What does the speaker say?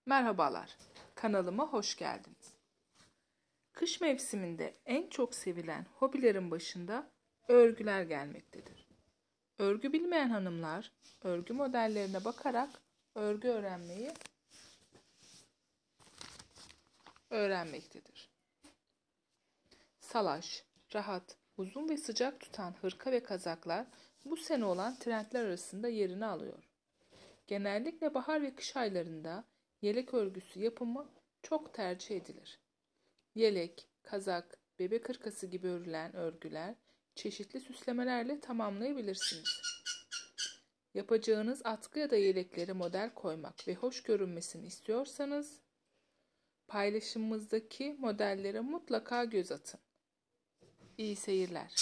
Merhabalar, kanalıma hoş geldiniz. Kış mevsiminde en çok sevilen hobilerin başında örgüler gelmektedir. Örgü bilmeyen hanımlar, örgü modellerine bakarak örgü öğrenmektedir. Salaş, rahat, uzun ve sıcak tutan hırka ve kazaklar bu sene olan trendler arasında yerini alıyor. Genellikle bahar ve kış aylarında yelek örgüsü yapımı çok tercih edilir. Yelek, kazak, bebek hırkası gibi örülen örgüler çeşitli süslemelerle tamamlayabilirsiniz. Yapacağınız atkı ya da yeleklere model koymak ve hoş görünmesini istiyorsanız paylaşımımızdaki modellere mutlaka göz atın. İyi seyirler.